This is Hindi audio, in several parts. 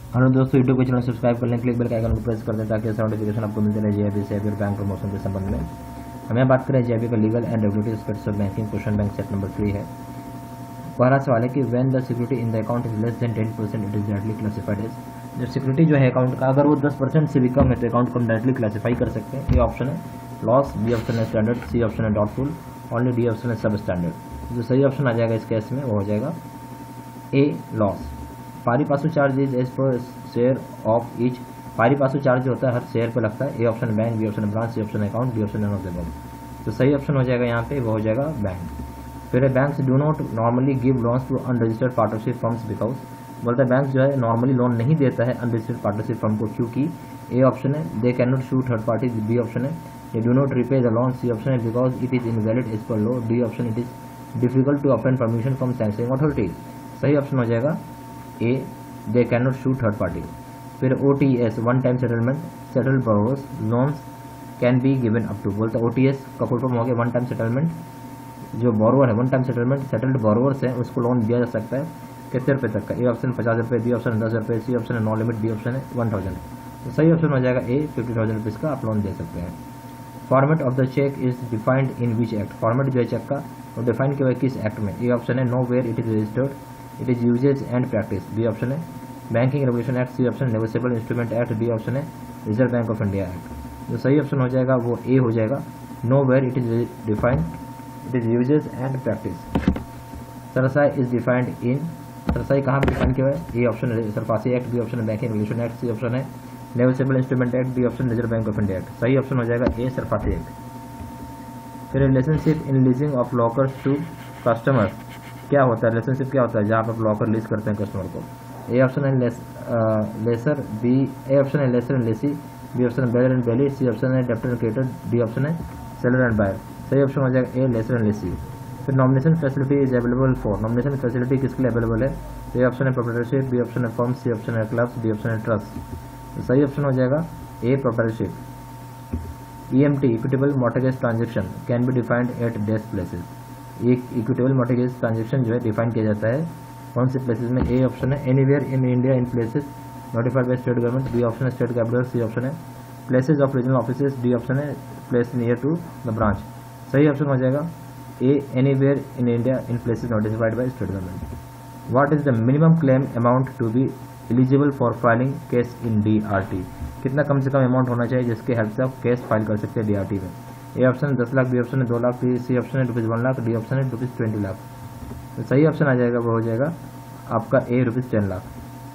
हेलो दोस्तों, यूट्यूब के चैनल सब्सक्राइब कर लें, क्लिक बेल के आइकन को प्रेस कर दें ताकि ऐसा नोटिफिकेशन आपको मिलते रहे JAIIB से और बैंक प्रमोशन के संबंध में। हम यहाँ बात करें JAIIB का legal and regulatory aspects of banking. Question bank set number 3 है। पहला सवाल है कि when the security in the account is less than 10% it is directly classified as. जो सिक्योरिटी जो है अकाउंट का, अगर वो 10% से भी कम है तो अकाउंट को हम डायरेक्टली क्लासीफाई कर सकते हैं। ए ऑप्शन है लॉस, बी ऑप्शन है स्टैंडर्ड, सी ऑप्शन है डाउटफुल, ओनली डी ऑप्शन है सब स्टैंडर्ड। जो सही ऑप्शन आ जाएगा इस केस में वो हो जाएगा a loss. Pari passu charge is as per share of each. Pari passu charge जो होता है हर शेयर पे लगता है। A option bank, B option branch, C option account, D option none of the above. तो सही ऑप्शन हो जाएगा यहाँ पे वो हो जाएगा बैंक। फिर banks do not normally give loans to unregistered partnership firms because. बोलता है बैंक जो है नॉर्मली लोन नहीं देता है अनरजिस्टर्ड पार्टनरशिप फर्म को, क्योंकि ए ऑप्शन है they can not sue third party, B option है they do not repay the loan, C option है because it is invalid as per law, D option it is difficult to obtain permission from sanctioning authority. सही ऑप्शन हो जाएगा A they can not sue third party. फिर OTS one time settlement, settled borrowers loans can be given up to. बोलते हैं OTS का फुल फॉर्म हो गया वन टाइम सेटलमेंट। जो बोरोवर है one time settlement settled borrowers है उसको लोन दिया जा सकता है कितने रुपये तक का। ए ऑप्शन 50 रुपये, बी ऑप्शन 10 रुपये, सी ऑप्शन है नो लिमिट, डी ऑप्शन है 1000। तो सही ऑप्शन हो जाएगा ए 50,000 रुपीज़ का आप लोन दे सकते हैं। Format of the cheque is defined in which act. Format जो है चेक का वो डिफाइन किया हुआ है किस एक्ट में। ए ऑप्शन है nowhere it is registered, it is usages and practice, B option है banking regulation act, C option negotiable instrument act, D option है Reserve bank of India act. जो सही ऑप्शन हो जाएगा वो ए हो जाएगा nowhere it is defined, it is usages and practice. SARFAESI is defined in. SARFAESI कहाँ पर डिफाइन किया हुआ है। ए ऑप्शन है सरफासी एक्ट, बी ऑप्शन है banking regulation act, C option है negotiable instrument act, D option reserve bank of India act. सही ऑप्शन हो जाएगा ए सरफासी एक्ट। फिर relationship in leasing of lockers to customer क्या होता है। रिलेशनशिप क्या होता है जहाँ पर आप लॉकर लीज करते हैं कस्टमर को। ए ऑप्शन है लेसर, बी ए ऑप्शन है lessor and lessee, B option है bailor and bailee, C option है debtor and creditor, D option है सेलर एंड बायर। सही ऑप्शन हो जाएगा ए लेसर एंड लेसी। फिर nomination facility is available for. Nomination facility किसके लिए अवेलेबल है। ए ऑप्शन है प्रोप्राइटरशिप, बी ऑप्शन है फर्म, सी ऑप्शन है क्लब्स, डी ऑप्शन है ट्रस्ट। तो सही ऑप्शन हो जाएगा A proprietorship. EMT equitable mortgage transaction can be defined at desk places. एक इक्विटेबल मॉर्टगेज ट्रांजेक्शन जो है डिफाइन किया जाता है कौन से प्लेसेस में। ए ऑप्शन है anywhere in India in places notified by state government, B option है स्टेट कैपिटल, सी ऑप्शन है places of regional offices, D option है place near to the branch. सही ऑप्शन हो जाएगा A anywhere in India in places notified by state government. What is the minimum claim amount to be eligible for filing case in DRT। कितना कम से कम अमाउंट होना चाहिए जिसके हेल्प से आप केस फाइल कर सकते हैं DRT में। A option 10 lakh, B option है 2 लाख, सी ऑप्शन है ₹1 लाख, डी ऑप्शन है ₹20 लाख। तो सही ऑप्शन आ जाएगा वो हो जाएगा आपका ए ₹10 लाख।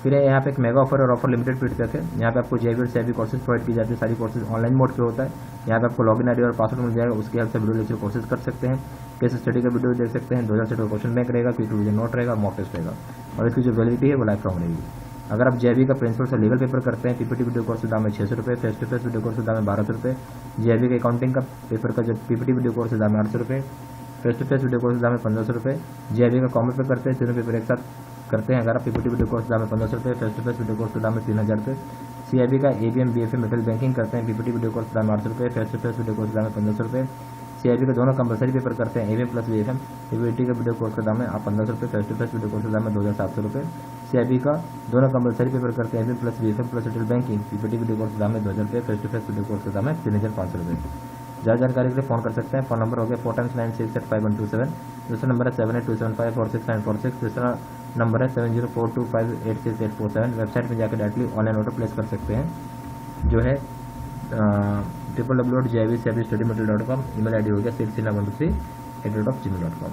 फिर यहाँ पे एक मेगा ऑफर और ऑफर लिमिटेड पीरियड तक है। यहाँ पे आपको JAIIB और CAIIB कोर्सेज प्रोवाइड की जाती है। सारी कोर्सेज ऑनलाइन मोड पे होता है। यहाँ पे आपको लॉगिन ID और पासवर्ड मिल जाएगा, उसकी हेल्प से वीडियो लेक्चर कोर्सेज कर सकते हैं। केस स्टडी का वीडियो देख सकते हैं। 2000 से क्वेश्चन बैंक रहेगा, क्विक रिवीजन नोट रहेगा, मॉक टेस्ट रहेगा और इसकी जो वैलिडिटी है वो लाइफ लॉन्ग रहेगी। अगर आप JAIIB का प्रिंसिपल से लीगल पेपर करते हैं, PPT वीडियो कोर्स का दाम है 600 रुपये, face to face video course का दाम है 1200 रुपये। JAIIB का अकाउंटिंग का पेपर का जो PPT वीडियो कोर्स का दाम है 800 रुपये, face to face video course का दाम है 1500 रुपये। JAIIB का कॉमर्स पे करते हैं, तीनों पेपर एक साथ करते हैं। अगर आप PPT वीडियो कोर्स का दाम है 1500 रुपये, face to face video course का दाम है 3000 रुपये। CAIIB का ABM BFA मेटल बैंकिंग करते हैं, PPT वीडियो कोर्स का दाम है 800 रुपये, face to face video course का दाम है 1500 रुपये। CAIIB का दोनों कंपलसरी पेपर करते हैं, ABM प्लस BFM। PPT का वीडियो कोर्स का दाम है 1500 रुपये, face to face video course का दाम है 2700 रुपये। CAIIB का दोनों कंपलसरी पेपर करते हैं, ABM plus BFM plus retail banking. PPT video course का दाम है 2000 रुपये, face to face video course का दाम है 3500 रुपये। ज़्यादा जानकारी के लिए फोन कर सकते हैं। फोन नंबर हो गया 4 times 9685127। दूसरा नंबर है 7827546946। तीसरा नंबर है 7042586847। वेबसाइट में जाकर डायरेक्टली ऑनलाइन ऑर्डर प्लेस कर सकते हैं जो है www.jaibstudymaterial.com। email ID हो गया 63123@gmail.com।